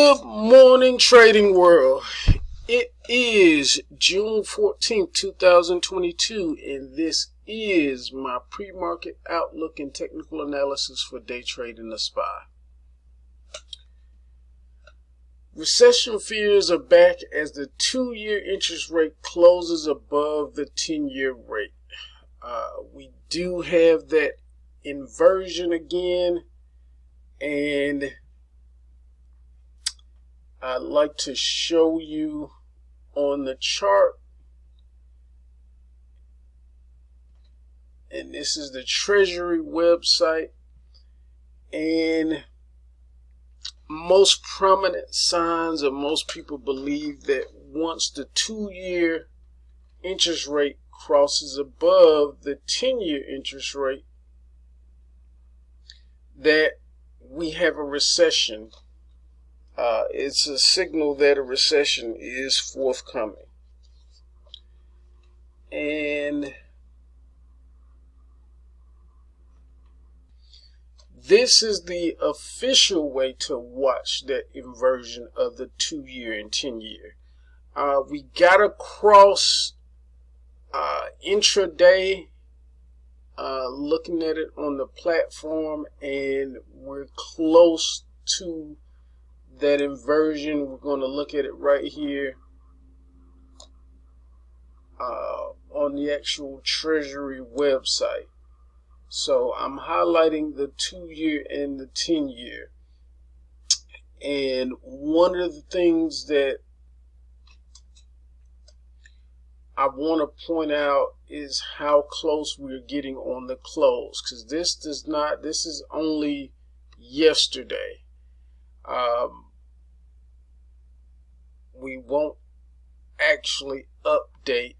Good morning, trading world. It is June 14th, 2022, and this is my pre-market outlook and technical analysis for day trading the SPY. Recession fears are back as the 2-year interest rate closes above the 10-year rate. We do have that inversion again, and I'd like to show you on the chart, and this is the Treasury website, and most prominent signs, or most people believe that once the 2-year interest rate crosses above the 10-year interest rate, that we have a recession. It's a signal that a recession is forthcoming. And this is the official way to watch that inversion of the 2-year and 10-year. We got across intraday, looking at it on the platform, and we're close to that inversion. We're going to look at it right here on the actual Treasury website. So I'm highlighting the 2-year and the 10-year. And one of the things that I want to point out is how close we're getting on the close, because this is only yesterday. We won't actually update.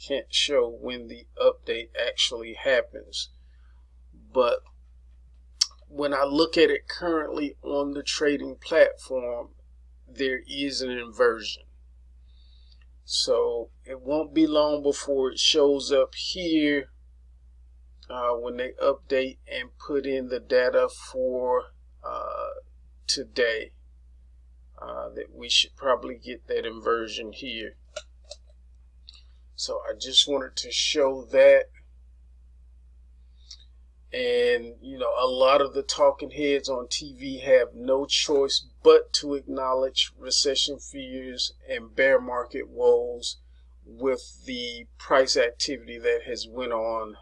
Can't show when the update actually happens, but when I look at it currently on the trading platform, there is an inversion. So it won't be long before it shows up here when they update and put in the data for today, that we should probably get that inversion here. So I just wanted to show that. And a lot of the talking heads on TV have no choice but to acknowledge recession fears and bear market woes with the price activity that has went on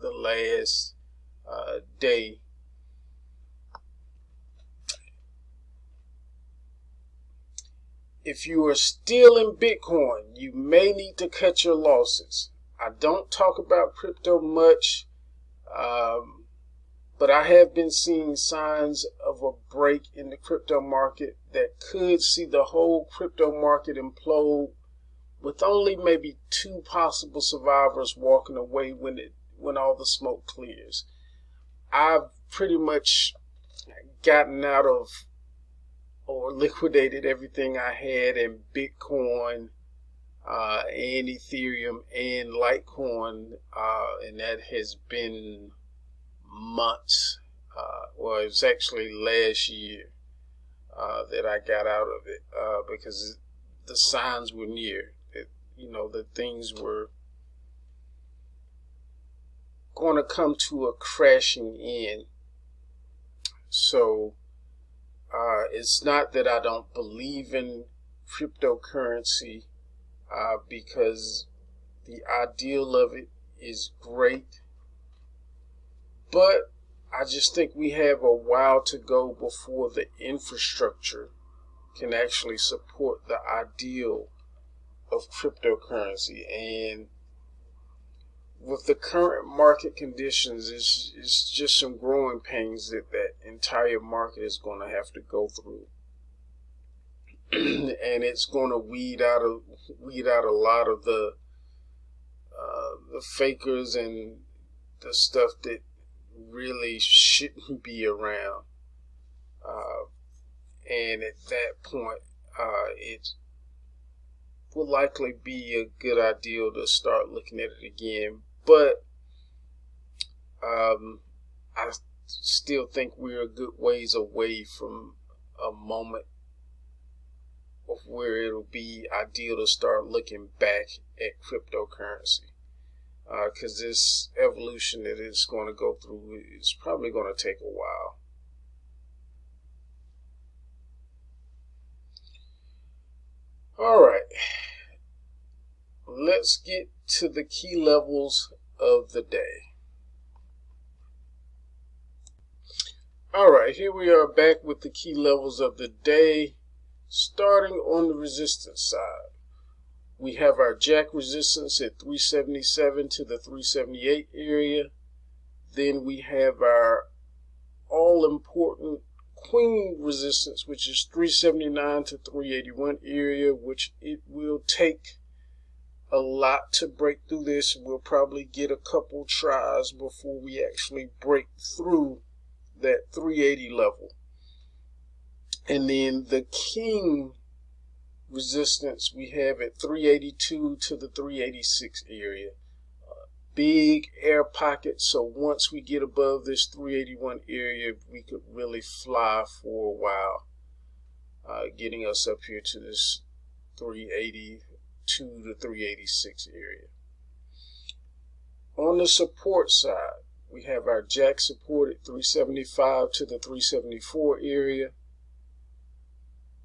the last day. If you are still in Bitcoin, you may need to cut your losses. I don't talk about crypto much, but I have been seeing signs of a break in the crypto market that could see the whole crypto market implode, with only maybe 2 possible survivors walking away when all the smoke clears. I've pretty much gotten out of or liquidated everything I had in Bitcoin and Ethereum and Litecoin, and that has been months. Well, it was actually last year that I got out of it, because the signs were near. That things were going to come to a crashing end. So it's not that I don't believe in cryptocurrency, because the ideal of it is great, but I just think we have a while to go before the infrastructure can actually support the ideal of cryptocurrency. And with the current market conditions, it's just some growing pains that entire market is going to have to go through. And it's going to weed out a lot of the fakers and the stuff that really shouldn't be around. And at that point, it will likely be a good idea to start looking at it again. But I still think we're a good ways away from a moment of where it'll be ideal to start looking back at cryptocurrency. Because this evolution that it's going to go through is probably going to take a while. All right, let's get to the key levels of the day. All right, here we are back with the key levels of the day, starting on the resistance side. We have our jack resistance at 377 to the 378 area. Then we have our all-important queen resistance, which is 379 to 381 area, which it will take a lot to break through this. We'll probably get a couple tries before we actually break through that 380 level. And then the king resistance we have at 382 to the 386 area. Big air pocket, so once we get above this 381 area, we could really fly for a while, getting us up here to this 382 to 386 area. On the support side, we have our jack support at 375 to the 374 area.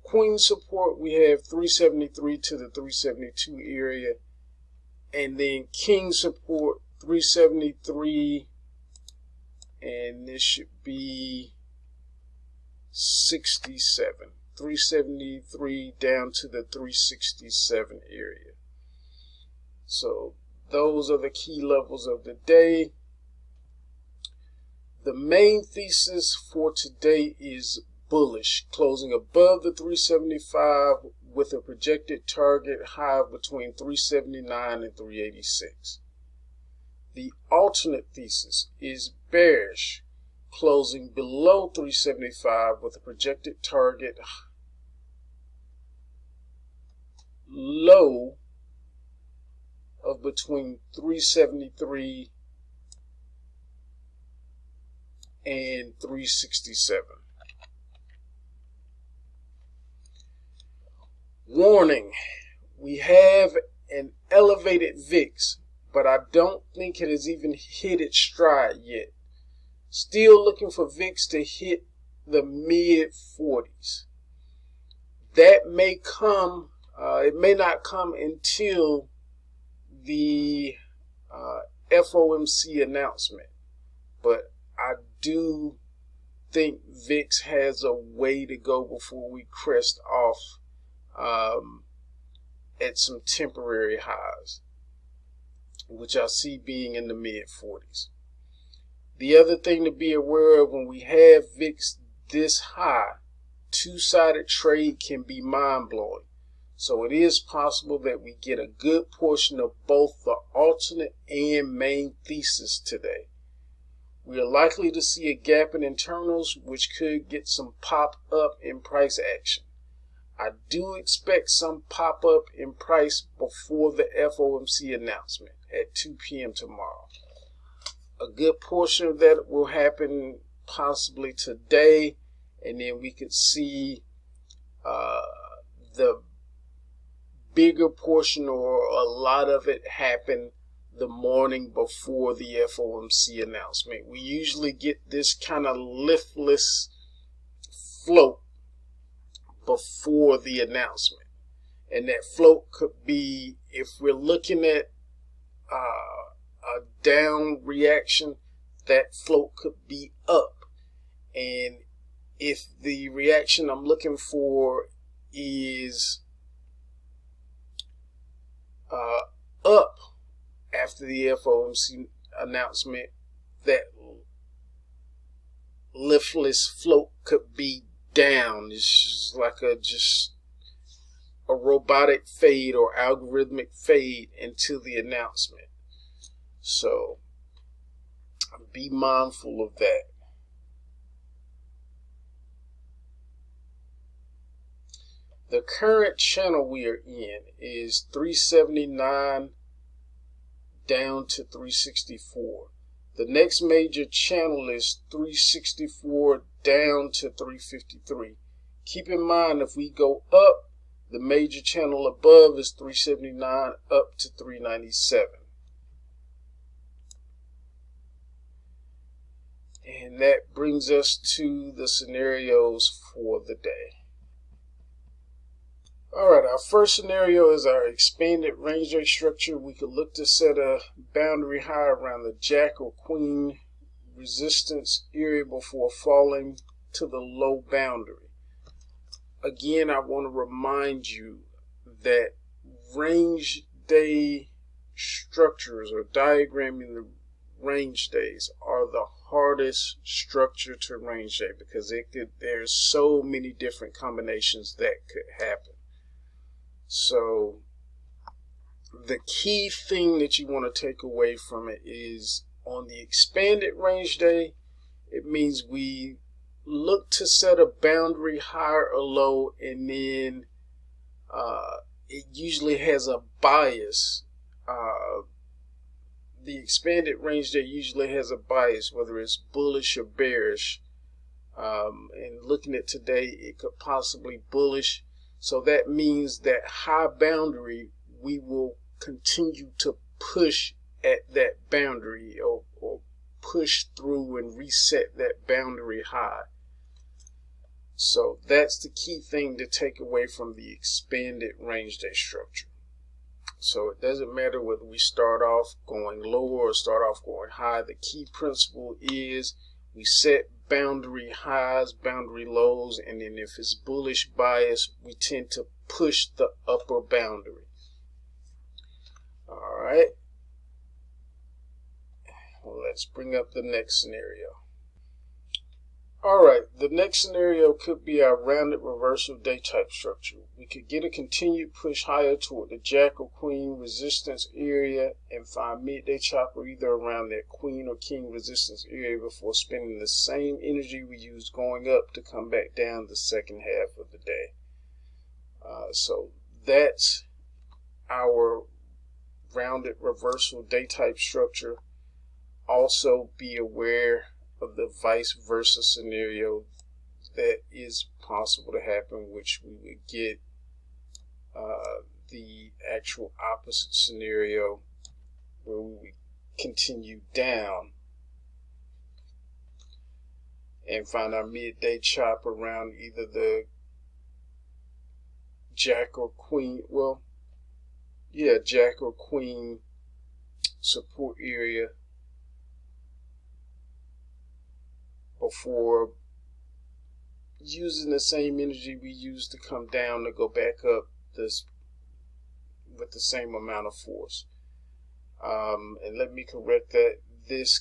Queen support, we have 373 to the 372 area. And then king support, 373, and this should be 67. 373 down to the 367 area. So those are the key levels of the day. The main thesis for today is bullish, closing above the 375 with a projected target high between 379 and 386. The alternate thesis is bearish, closing below 375 with a projected target low of between 373 and 367. Warning, we have an elevated VIX, but I don't think it has even hit its stride yet. Still looking for VIX to hit the mid 40s. That may come, it may not come until the FOMC announcement, but I do think VIX has a way to go before we crest off at some temporary highs, which I see being in the mid 40s. The other thing to be aware of, when we have VIX this high, two-sided trade can be mind-blowing. So it is possible that we get a good portion of both the alternate and main thesis today. We are likely to see a gap in internals, which could get some pop-up in price action. I do expect some pop-up in price before the FOMC announcement at 2 p.m. tomorrow. A good portion of that will happen possibly today, and then we could see the bigger portion, or a lot of it, happen the morning before the FOMC announcement. We usually get this kind of liftless float before the announcement, and that float could be, if we're looking at a down reaction, that float could be up. And if the reaction I'm looking for is up after the FOMC announcement, that liftless float could be down. It's just like just a robotic fade or algorithmic fade until the announcement. So be mindful of that. The current channel we are in is 379 down to 364. The next major channel is 364 down to 353. Keep in mind, if we go up, the major channel above is 379 up to 397. And that brings us to the scenarios for the day. Alright, our first scenario is our expanded range day structure. We could look to set a boundary high around the jack or queen resistance area before falling to the low boundary. Again, I want to remind you that range day structures, or diagramming the range days, are the hardest structure to range day because there's so many different combinations that could happen. So the key thing that you want to take away from it is, on the expanded range day, it means we look to set a boundary higher or low, and then it usually has a bias. The expanded range day usually has a bias, whether it's bullish or bearish. And looking at today, it could possibly bullish. So that means that high boundary, we will continue to push at that boundary, or push through and reset that boundary high. So that's the key thing to take away from the expanded range day structure. So it doesn't matter whether we start off going lower or start off going high. The key principle is we set boundary highs, boundary lows, and then if it's bullish bias, we tend to push the upper boundary. All right. Well, let's bring up the next scenario. All right, the next scenario could be our rounded reversal day type structure. We could get a continued push higher toward the jack or queen resistance area and find midday chopper either around that queen or king resistance area before spending the same energy we used going up to come back down the second half of the day. So that's our rounded reversal day type structure. Also be aware of the vice versa scenario that is possible to happen, which we would get the actual opposite scenario where we would continue down and find our midday chop around either the jack or queen, jack or queen support area before using the same energy we used to come down to go back up this with the same amount of force. And let me correct that. This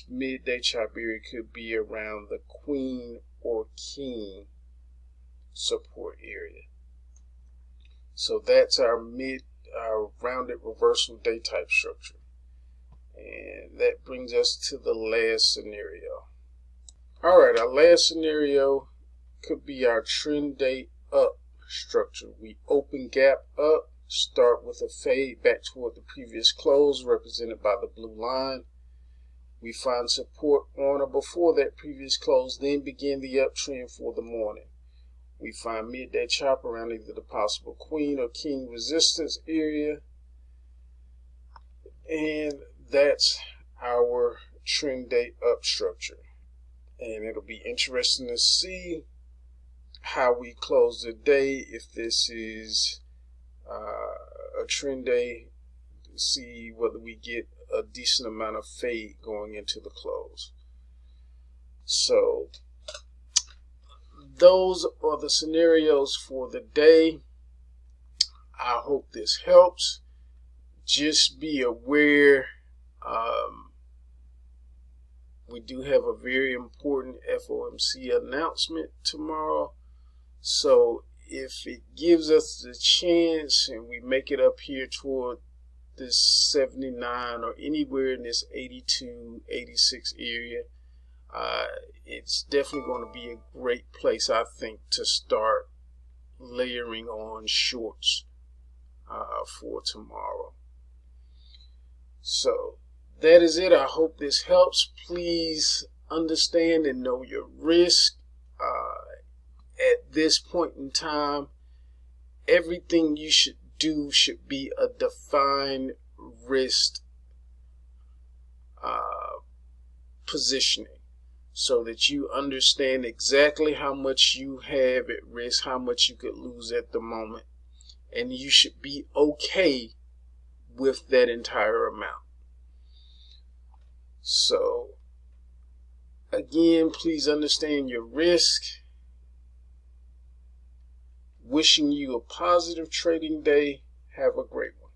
midday chop area could be around the queen or king support area. So that's our rounded reversal day type structure. And that brings us to the last scenario. All right, our last scenario could be our trend day up structure. We open gap up, start with a fade back toward the previous close represented by the blue line. We find support on or before that previous close, then begin the uptrend for the morning. We find midday chop around either the possible queen or king resistance area. And that's our trend day up structure. And it'll be interesting to see how we close the day. If this is a trend day, to see whether we get a decent amount of fade going into the close. So those are the scenarios for the day. I hope this helps. Just be aware, we do have a very important FOMC announcement tomorrow. So if it gives us the chance and we make it up here toward this 79 or anywhere in this 82, 86 area, it's definitely going to be a great place, I think, to start layering on shorts for tomorrow. So that is it. I hope this helps. Please understand and know your risk. At this point in time, everything you should do should be a defined risk positioning, so that you understand exactly how much you have at risk, how much you could lose at the moment, and you should be okay with that entire amount. So again, please understand your risk. Wishing you a positive trading day. Have a great one.